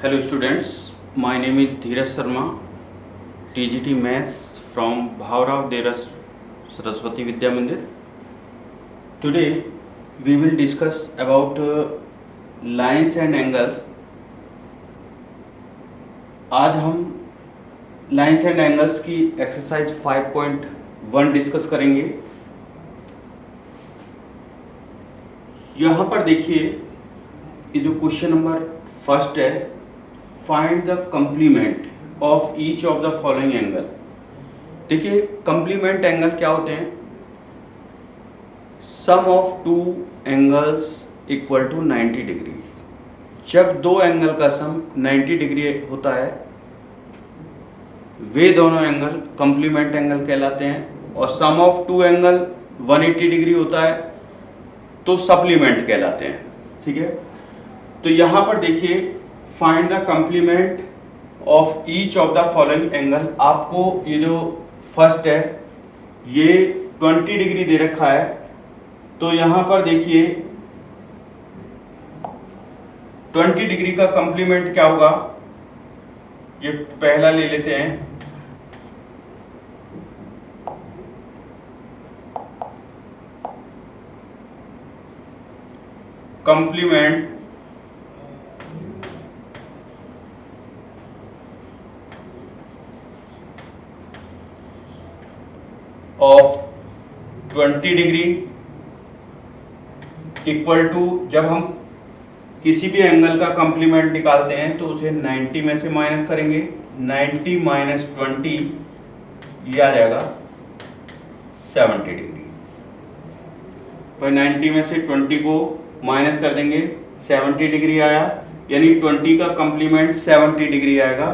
Hello students, my name is Dheeraj Sharma, TGT Maths from Bhaurav Deras Saraswati Vidya Mandir. Today we will discuss about lines and angles. आज हम lines and angles की exercise 5.1 discuss करेंगे। यहाँ पर देखिए, ये जो question number first है, find the complement of each of the following angle. देखिए कंप्लीमेंट एंगल क्या होते हैं? Sum of two angles equal to 90 degree. जब दो एंगल का सम 90 डिग्री होता है वे दोनों एंगल कंप्लीमेंट एंगल कहलाते हैं, और sum of to angle 180 degree होता है तो सप्लीमेंट कहलाते हैं। ठीक है, तो यहां पर देखिए, find the complement of each of the following angle. आपको ये जो फर्स्ट है ये 20 डिग्री दे रखा है, तो यहां पर देखिए 20 डिग्री का कंप्लीमेंट क्या होगा, ये पहला ले लेते हैं। Complement of 20 degree equal to, जब हम किसी भी एंगल का कंप्लीमेंट निकालते हैं तो उसे 90 में से माइनस करेंगे। 90 माइनस 20 ये आ जाएगा 70 डिग्री। पर 90 में से 20 को माइनस कर देंगे, 70 डिग्री आया, यानी 20 का कंप्लीमेंट 70 डिग्री आएगा।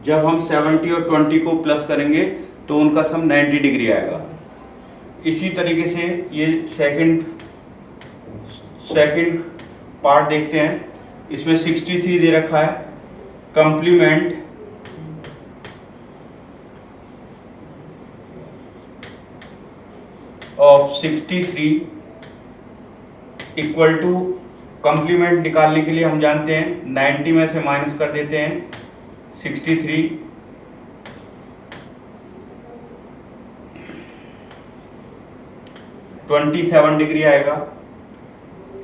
जब हम 70 और 20 को प्लस करेंगे तो उनका सम 90 डिग्री आएगा। इसी तरीके से ये सेकंड पार्ट देखते हैं। इसमें 63 दे रखा है। Complement of 63 equal to, complement निकालने के लिए हम जानते हैं 90 में से माइनस कर देते हैं 63, 27 डिग्री आएगा।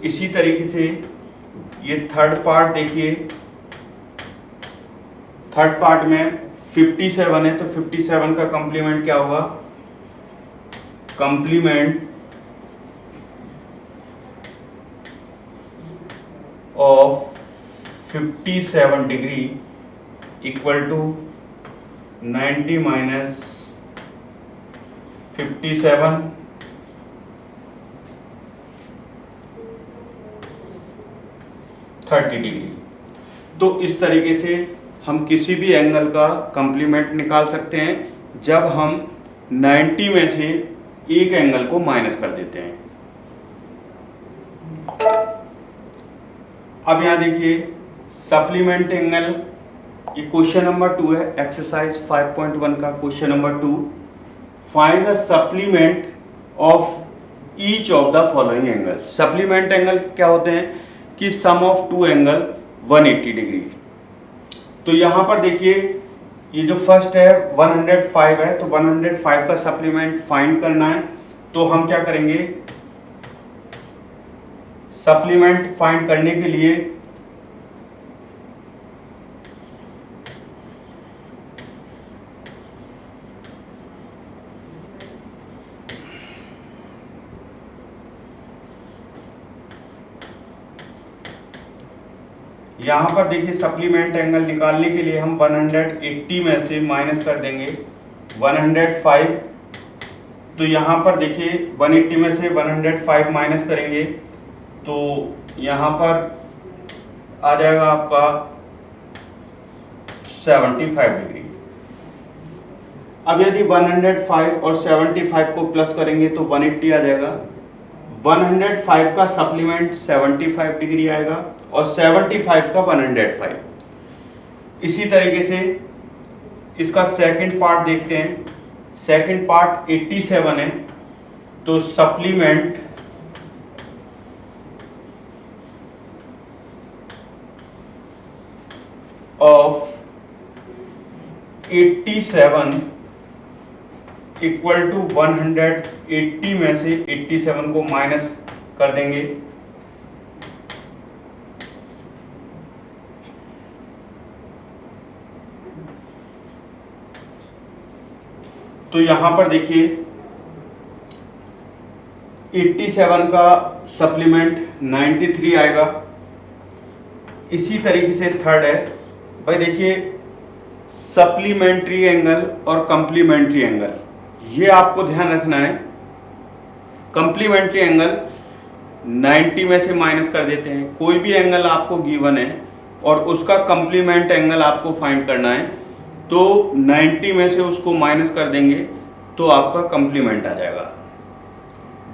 इसी तरीके से ये थर्ड पार्ट देखिए, थर्ड पार्ट में 57 है, तो 57 का कंप्लीमेंट क्या होगा? Complement of 57 degree equal to 90 minus 57, 30 degree. तो इस तरीके से हम किसी भी एंगल का कंप्लीमेंट निकाल सकते हैं जब हम 90 में से एक एंगल को माइनस कर देते हैं। अब यहां देखिए सप्लीमेंट एंगल, ये क्वेश्चन नंबर 2 है, एक्सरसाइज 5.1 का question number 2। Find the supplement of each of the following angle. Supplement angle क्या होते हैं कि sum of to angle 180 degree. तो यहां पर देखिए, ये जो फर्स्ट है 105 है, तो 105 का सप्लीमेंट फाइंड करना है। तो हम क्या करेंगे, सप्लीमेंट फाइंड करने के लिए यहां पर देखिए सप्लीमेंट एंगल निकालने के लिए हम 180 में से माइनस कर देंगे 105। तो यहां पर देखिए 180 में से 105 माइनस करेंगे तो यहां पर आ जाएगा आपका 75 डिग्री। अब यदि 105 और 75 को प्लस करेंगे तो 180 आ जाएगा। 105 का सप्लीमेंट 75 डिग्री आएगा और 75 का 105। इसी तरीके से इसका सेकंड पार्ट देखते हैं। सेकंड पार्ट 87 है, तो सप्लीमेंट ऑफ 87 इक्वल टू 180 में से 87 को माइनस कर देंगे, तो यहां पर देखिए 87 का सप्लीमेंट 93 आएगा। इसी तरीके से थर्ड है भाई, देखिए सप्लीमेंट्री एंगल और कंप्लीमेंट्री एंगल, ये आपको ध्यान रखना है। कंप्लीमेंट्री एंगल 90 में से माइनस कर देते हैं, कोई भी एंगल आपको गिवन है और उसका कंप्लीमेंट एंगल आपको फाइंड करना है, तो 90 में से उसको माइनस कर देंगे तो आपका कंप्लीमेंट आ जाएगा।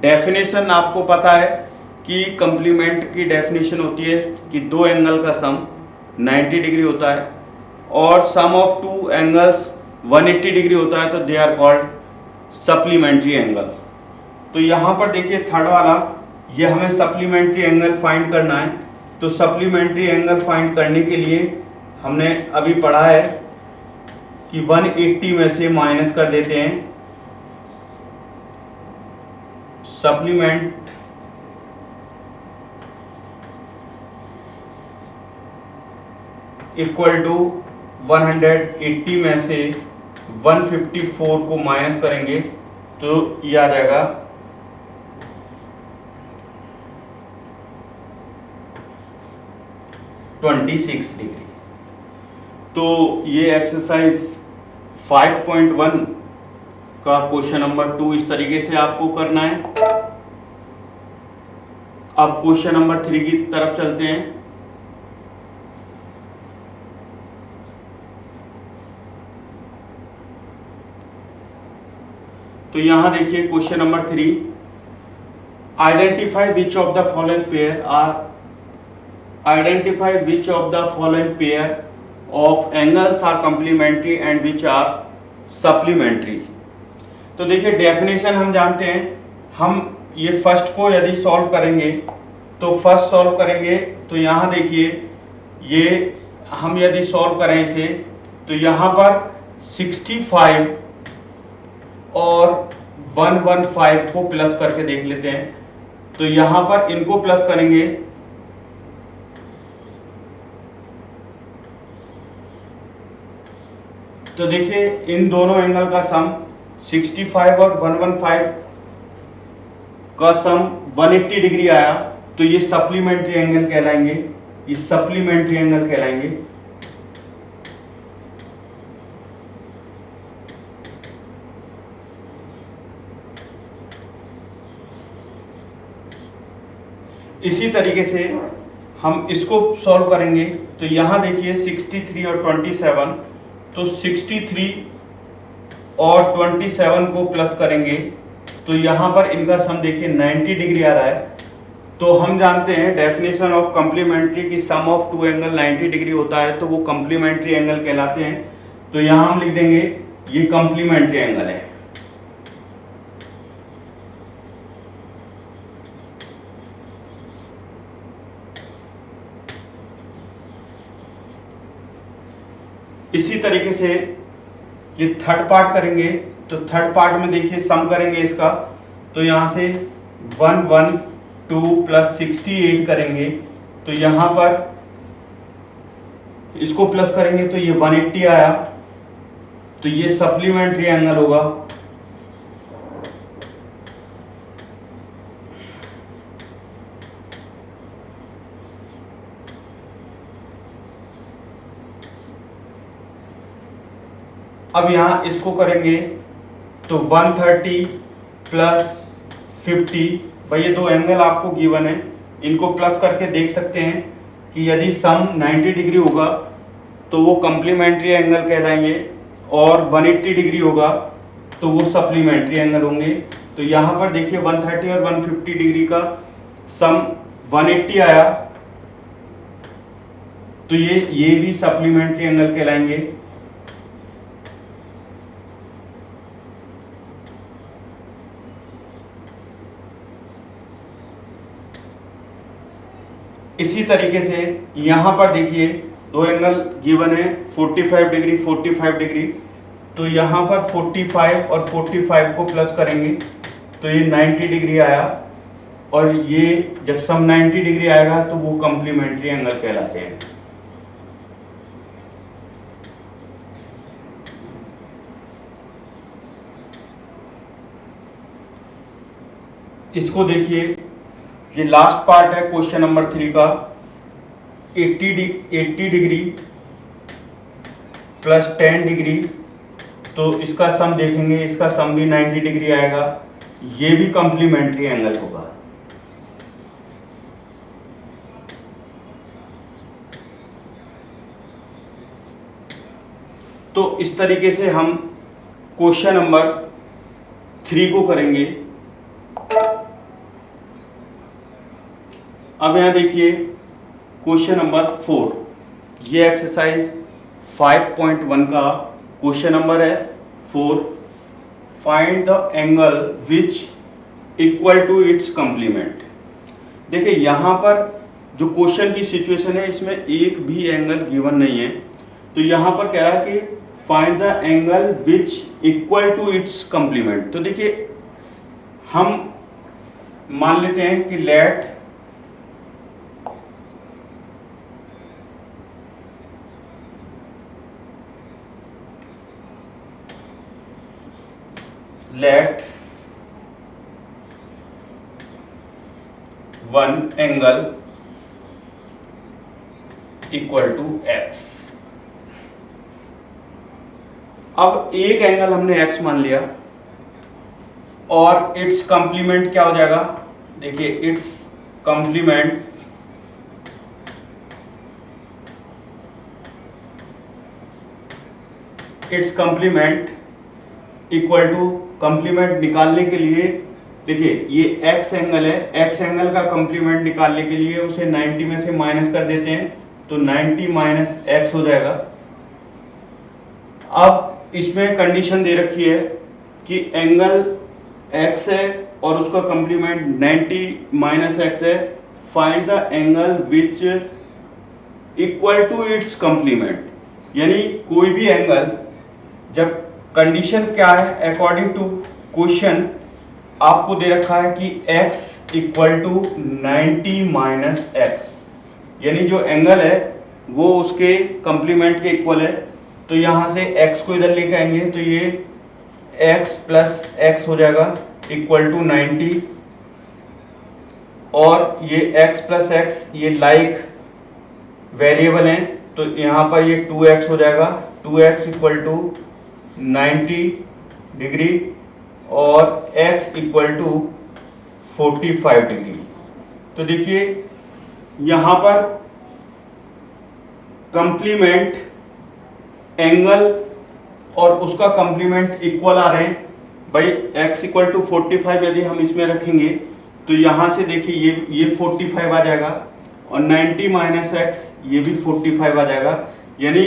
डेफिनेशन आपको पता है कि कंप्लीमेंट की डेफिनेशन होती है कि दो एंगल का सम 90 डिग्री होता है और sum of two angles 180 degree होता है, तो they are called supplementary angle. तो यहां पर देखिए थर्ड वाला, ये हमें सप्लीमेंट्री एंगल फाइंड करना है। तो सप्लीमेंट्री एंगल फाइंड करने के लिए हमने अभी पढ़ा है कि 180 में से माइनस कर देते हैं सप्लीमेंट इक्वल टू 180 में से 154 को माइनस करेंगे तो ये आ जाएगा 26 डिग्री। तो ये एक्सरसाइज 5.1 का क्वेश्चन नंबर 2 इस तरीके से आपको करना है। अब क्वेश्चन नंबर 3 की तरफ चलते हैं। तो यहां देखिए question number 3, identify which of the following pair are identify which of the following pair of angles are complementary and which are supplementary। तो देखिए डेफिनेशन हम जानते हैं, हम ये फर्स्ट को यदि सॉल्व करेंगे तो फर्स्ट सॉल्व करेंगे तो यहाँ देखिए ये हम यदि सॉल्व करें इसे तो यहाँ पर 65 और 115 को प्लस करके देख लेते हैं। तो यहाँ पर इनको प्लस करेंगे तो देखिए इन दोनों एंगल का सम 65 और 115 का सम 180 डिग्री आया, तो ये सप्लीमेंट्री एंगल कहलाएंगे, ये सप्लीमेंट्री एंगल कहलाएंगे। इसी तरीके से हम इसको सॉल्व करेंगे तो यहां देखिए 63 और 27, तो 63 और 27 को प्लस करेंगे तो यहां पर इनका सम देखिए 90 डिग्री आ रहा है। तो हम जानते हैं डेफिनेशन ऑफ कंप्लीमेंट्री की सम ऑफ टू एंगल 90 डिग्री होता है, तो वो कंप्लीमेंट्री एंगल कहलाते हैं। तो यहां हम लिख देंगे ये कंप्लीमेंट्री एंगल है। इसी तरीके से ये थर्ड पार्ट करेंगे तो थर्ड पार्ट में देखिए सम करेंगे इसका, तो यहां से 112 प्लस 68 करेंगे तो यहां पर इसको प्लस करेंगे तो ये 180 आया, तो ये सप्लीमेंट्री एंगल होगा। अब यहां इसको करेंगे तो 130 प्लस 50, भाई ये दो एंगल आपको गिवन है, इनको प्लस करके देख सकते हैं कि यदि सम 90 डिग्री होगा तो वो कंप्लीमेंट्री एंगल कहलाएंगे और 180 डिग्री होगा तो वो सप्लीमेंट्री एंगल होंगे। तो यहां पर देखिए 130 और 150 डिग्री का सम 180 आया, तो ये भी सप्लीमेंट्री एंगल कहलाएंगे। इसी तरीके से यहां पर देखिए दो एंगल गिवन है 45 डिग्री 45 डिग्री, तो यहाँ पर 45 और 45 को प्लस करेंगे तो ये 90 डिग्री आया, और ये जब सम 90 डिग्री आएगा तो वो कॉम्प्लीमेंट्री एंगल कहलाते हैं। इसको देखिए, ये लास्ट पार्ट है क्वेश्चन नंबर 3 का। 80 डिग्री प्लस 10 डिग्री, तो इसका सम देखेंगे, इसका सम भी 90 डिग्री आएगा, ये भी कॉम्प्लीमेंट्री एंगल होगा। तो इस तरीके से हम क्वेश्चन नंबर 3 को करेंगे। अब यहां देखिए क्वेश्चन नंबर 4, ये एक्सरसाइज 5.1 का क्वेश्चन नंबर है 4। Find the angle which equal to its complement. देखिए यहां पर जो क्वेश्चन की सिचुएशन है, इसमें एक भी एंगल गिवन नहीं है, तो यहां पर कह रहा है कि find the angle which equal to its complement. तो देखिए हम मान लेते हैं कि let one angle equal to x. अब एक एंगल हमने x मान लिया और इट्स कॉम्प्लीमेंट क्या हो जाएगा, देखिए its complement equal to, complement निकालने के लिए देखिए ये x एंगल है, x एंगल का कॉम्प्लीमेंट निकालने के लिए उसे 90 में से माइनस कर देते हैं, तो 90 माइनस x हो जाएगा। अब इसमें कंडीशन दे रखी है कि एंगल x है और उसका कॉम्प्लीमेंट 90 माइनस x है, find the angle which equal to its complement. यानी कोई भी एंगल, जब कंडीशन क्या है अकॉर्डिंग टू क्वेश्चन आपको दे रखा है कि x equal to 90 minus x, यानी जो एंगल है वो उसके कॉम्प्लीमेंट के इक्वल है, तो यहां से x को इधर लेके आएंगे तो ये x प्लस एक्स हो जाएगा इक्वल टू 90, और ये x प्लस एक्स ये लाइक वेरिएबल हैं, तो यहाँ पर ये 2x हो जाएगा, 2x इक्वल टू 90 डिग्री और x इक्वल टू 45 डिग्री। तो देखिए यहाँ पर कंप्लीमेंट एंगल और उसका कंप्लीमेंट इक्वल आ रहे हैं भाई। x इक्वल टू 45 यदि हम इसमें रखेंगे तो यहाँ से देखिए ये 45 आ जाएगा और 90 माइनस एक्स ये भी 45 आ जाएगा, यानी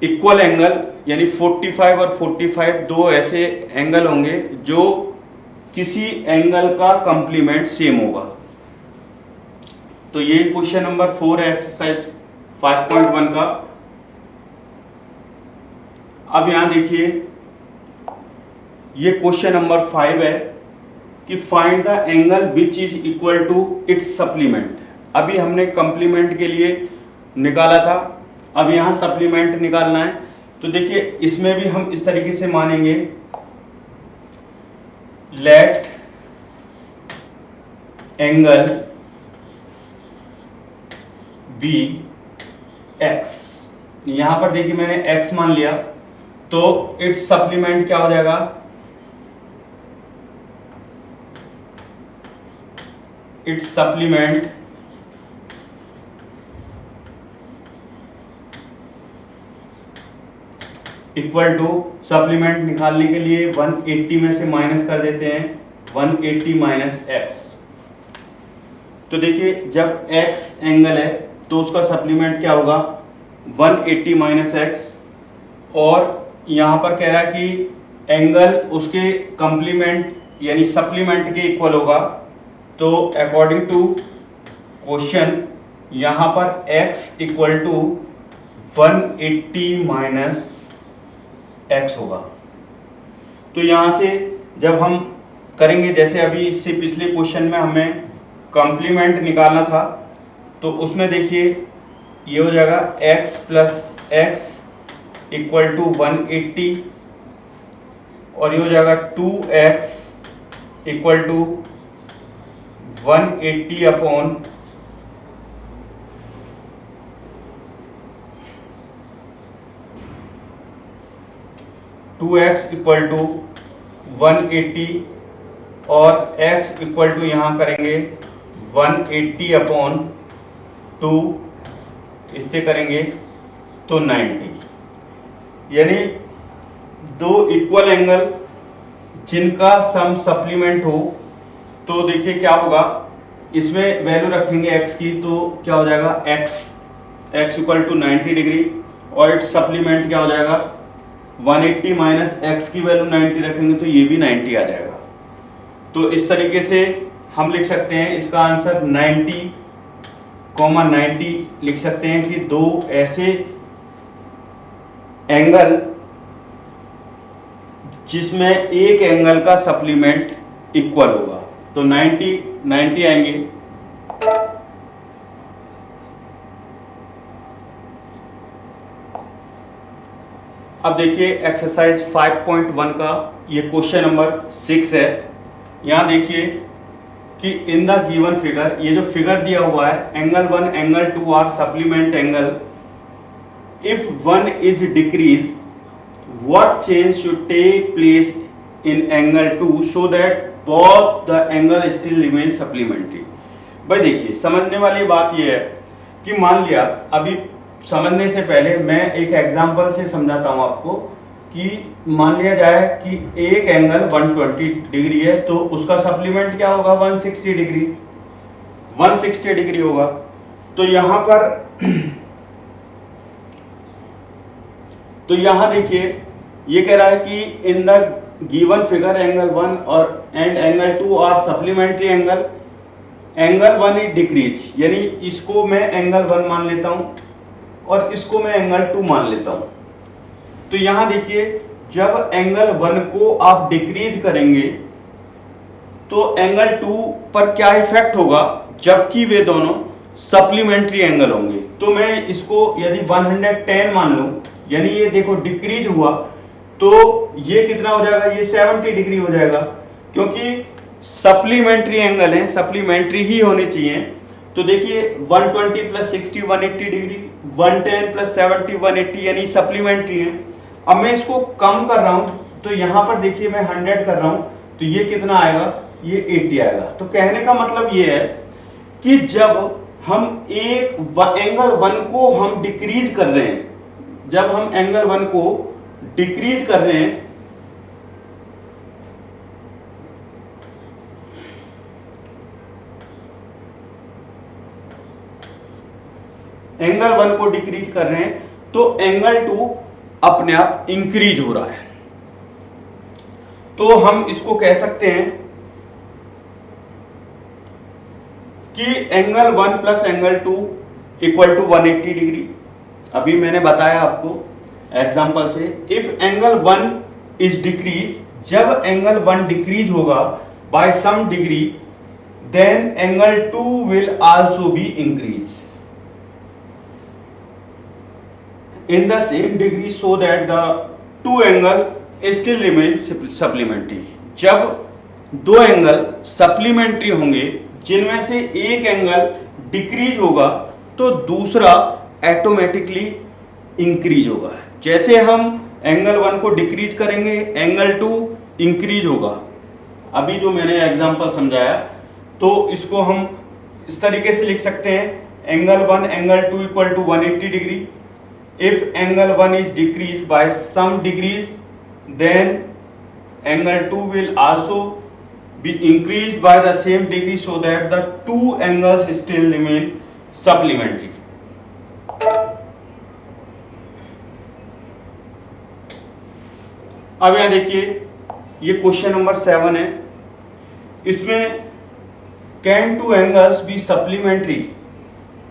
इक्वल एंगल, यानी 45 और 45 दो ऐसे एंगल होंगे जो किसी एंगल का कंप्लीमेंट सेम होगा। तो ये क्वेश्चन नंबर 4 है एक्सरसाइज 5.1 का। अब यहां देखिए ये क्वेश्चन नंबर 5 है कि find the angle which is equal to its supplement. अभी हमने कंप्लीमेंट के लिए निकाला था, अब यहां सप्लीमेंट निकालना है। तो देखिए इसमें भी हम इस तरीके से मानेंगे, लेट एंगल बी एक्स। यहां पर देखिए मैंने x मान लिया, तो इट्स सप्लीमेंट क्या हो जाएगा, its supplement equal to, supplement निकालने के लिए 180 में से माइनस कर देते हैं, 180 माइनस एक्स। तो देखिए जब x एंगल है तो उसका सप्लीमेंट क्या होगा, 180 माइनस एक्स, और यहां पर कह रहा है कि एंगल उसके कंप्लीमेंट यानी सप्लीमेंट के इक्वल होगा। तो अकॉर्डिंग टू क्वेश्चन यहाँ पर x equal to 180 minus x होगा। तो यहाँ से जब हम करेंगे, जैसे अभी इससे पिछले क्वेश्चन में हमें कॉम्प्लीमेंट निकालना था, तो उसमें देखिए ये हो जाएगा x plus x equal to 180 और ये हो जाएगा 2x equal to 180 upon 2x equal to 180 और x इक्वल टू यहाँ करेंगे 180 अपॉन 2, इससे करेंगे तो 90, यानी दो इक्वल एंगल जिनका सम सप्लीमेंट हो। तो देखिए क्या होगा, इसमें वैल्यू रखेंगे x की, तो क्या हो जाएगा x इक्वल टू 90 डिग्री और इट्स सप्लीमेंट क्या हो जाएगा 180 माइनस एक्स की वैल्यू 90 रखेंगे तो ये भी 90 आ जाएगा। तो इस तरीके से हम लिख सकते हैं इसका आंसर 90, लिख सकते हैं कि दो ऐसे एंगल जिसमें एक एंगल का सप्लीमेंट इक्वल होगा, तो 90 आएंगे। अब देखिए एक्सरसाइज 5.1 का ये क्वेश्चन नंबर 6 है। यहां देखिए कि इन द गिवन फिगर, ये जो फिगर दिया हुआ है, angle 1 angle 2 are supplement angle. If one is decrease, what change should take place in angle 2 so that both the angle still remain supplementary. भाई देखिए, समझने वाली बात ये है कि मान लिया, अभी समझने से पहले मैं एक एग्जांपल से समझाता हूं आपको कि मान लिया जाए कि एक एंगल 120 डिग्री है, तो उसका सप्लीमेंट क्या होगा 160 डिग्री होगा। तो यहां पर तो यहां देखिए ये कह रहा है कि in the given figure angle 1 और angle 2 are supplementary angle. Angle 1 is decrease, यानी इसको मैं एंगल 1 मान लेता हूं और इसको मैं एंगल 2 मान लेता हूं। तो यहां देखिए, जब एंगल 1 को आप डिक्रीज करेंगे तो एंगल 2 पर क्या इफेक्ट होगा, जबकि वे दोनों सप्लीमेंट्री एंगल होंगे। तो मैं इसको यदि 110 मान लूं, यानी ये देखो डिक्रीज हुआ, तो ये कितना हो जाएगा, ये 70 डिग्री हो जाएगा, क्योंकि सप्लीमेंट्री एंगल है, सप्लीमेंट्री ही होने चाहिए। तो देखिए 120 प्लस 60 180 डिग्री, 110 प्लस 70 180, यानी सप्लीमेंट्री है। अब मैं इसको कम कर रहा हूं, तो यहां पर देखिए मैं 100 कर रहा हूं, तो ये कितना आएगा, ये 80 आएगा। तो कहने का मतलब ये है कि जब हम एक एंगल 1 को हम डिक्रीज कर रहे हैं, जब हम एंगल 1 को डिक्रीज कर रहे हैं, एंगल 1 को डिक्रीज कर रहे हैं, तो एंगल 2 अपने आप इंक्रीज हो रहा है। तो हम इसको कह सकते हैं कि angle 1 plus angle 2 equal to 180 degree. अभी मैंने बताया आपको एग्जांपल से, इफ एंगल 1 इज डिक्रीज, जब एंगल 1 डिक्रीज होगा by some degree, then angle 2 will also be increase in the same degree so that the two angle still remain supplementary। जब दो angle supplementary होंगे, जिनमें से एक एंगल डिक्रीज होगा तो दूसरा ऑटोमेटिकली इंक्रीज होगा। जैसे हम एंगल 1 को डिक्रीज करेंगे, एंगल 2 इंक्रीज होगा। अभी जो मैंने एग्जांपल समझाया, तो इसको हम इस तरीके से लिख सकते हैं, angle 1 angle 2 equal to 180 degree. If angle 1 is decreased by some degrees, then angle 2 will also be increased by the same degree so that the two angles still remain supplementary। अब यहां देखिए, ये क्वेश्चन नंबर 7 है। इसमें can two angles be supplementary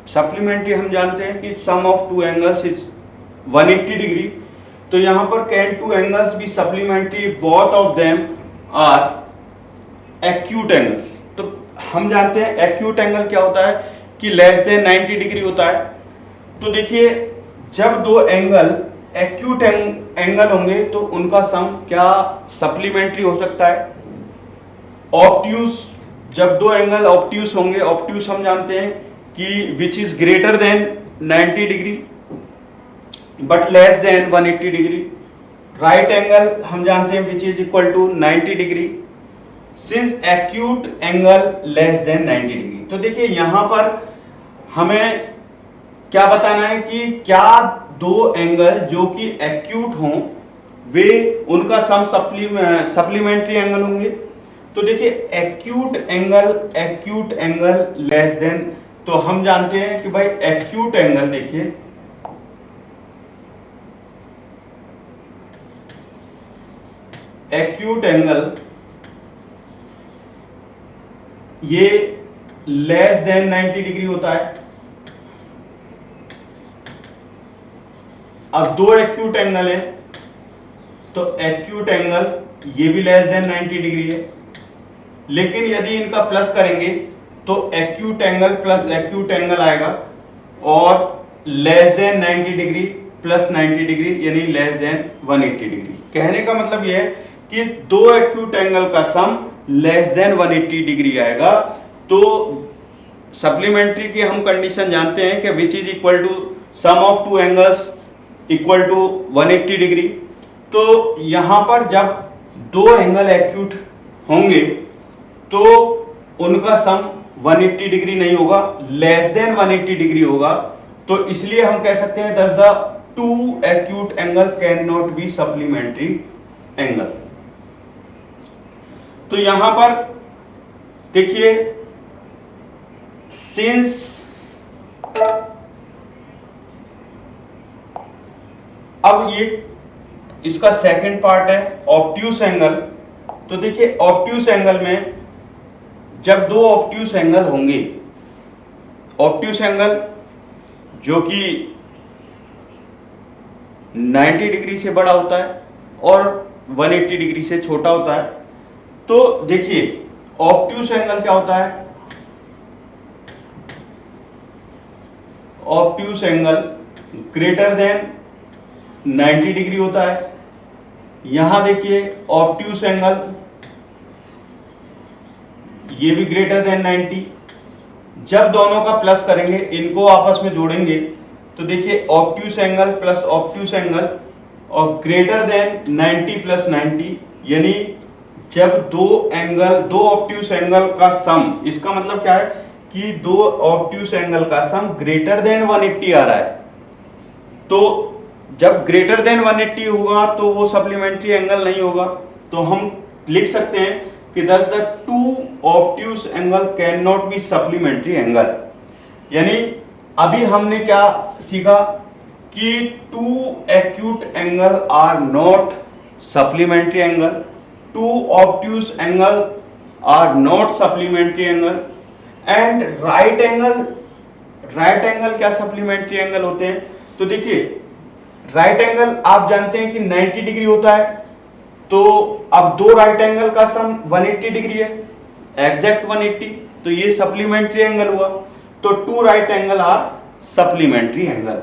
supplementary हम जानते हैं कि sum of two angles is 180 degree, तो यहाँ पर can two angles be supplementary, both of them are acute angle. तो हम जानते हैं एक्यूट एंगल क्या होता है कि लेस देन 90 डिग्री होता है। तो देखिए जब दो एंगल एक्यूट एंगल होंगे तो उनका सम क्या सप्लीमेंट्री हो सकता है। ऑब्ट्यूस, जब दो एंगल ऑब्ट्यूस होंगे, ऑब्ट्यूस हम जानते हैं कि which is greater than 90 degree but less than 180 degree. Right angle हम जानते हैं which is equal to 90 degree since acute angle less than 90 degree. तो देखिए यहां पर हमें क्या बताना है कि क्या दो एंगल जो कि एक्यूट हों वे उनका सम सप्लीमेंट्री एंगल होंगे। तो देखिए एक्यूट एंगल लेस देन, तो हम जानते हैं कि भाई एक्यूट एंगल, देखिए एक्यूट एंगल ये लेस देन 90 डिग्री होता है। अब दो एक्यूट एंगल है तो एक्यूट एंगल ये भी लेस देन 90 डिग्री है, लेकिन यदि इनका प्लस करेंगे तो acute angle plus acute angle आएगा और less than 90 degree plus 90 degree यानी लेस देन 180 डिग्री। कहने का मतलब यह है कि दो एक्यूट एंगल का सम लेस देन 180 डिग्री आएगा। तो सप्लीमेंट्री की हम कंडीशन जानते हैं कि which is equal to sum of two angles equal to 180 degree. तो यहां पर जब दो एंगल एक्यूट होंगे तो उनका सम 180 डिग्री नहीं होगा, लेस देन 180 डिग्री होगा। तो इसलिए हम कह सकते हैं that the two acute angle can not be supplementary angle. तो यहां पर देखिए सिंस अब ये इसका सेकंड पार्ट है ऑब्ट्यूस एंगल। तो देखिए ऑब्ट्यूस एंगल में जब दो ऑब्ट्यूस एंगल होंगे, ऑब्ट्यूस एंगल जो कि 90 डिग्री से बड़ा होता है और 180 डिग्री से छोटा होता है। तो देखिए ऑब्ट्यूस एंगल क्या होता है, obtuse angle greater than 90 degree होता है। यहां देखिए ऑब्ट्यूस एंगल ये भी ग्रेटर देन 90। जब दोनों का प्लस करेंगे, इनको आपस में जोड़ेंगे, तो देखिए obtuse angle plus obtuse angle और ग्रेटर देन 90 प्लस 90, यानी जब दो ऑब्ट्यूस एंगल का सम, इसका मतलब क्या है कि दो ऑब्ट्यूस एंगल का सम ग्रेटर देन 180 आ रहा है। तो जब ग्रेटर देन 180 होगा तो वो सप्लीमेंट्री एंगल नहीं होगा। तो हम लिख सकते हैं कि thus the two obtuse angle can not be supplementary angle. यानी अभी हमने क्या सीखा कि two acute angle are not supplementary angle, two obtuse angle are not supplementary angle, and right angle क्या सप्लीमेंट्री एंगल होते हैं। तो देखिए राइट एंगल आप जानते हैं कि 90 डिग्री होता है। तो अब दो राइट एंगल का सम 180 डिग्री है, एग्जैक्ट 180, तो ये सप्लीमेंट्री एंगल हुआ। तो two right angle are supplementary angle.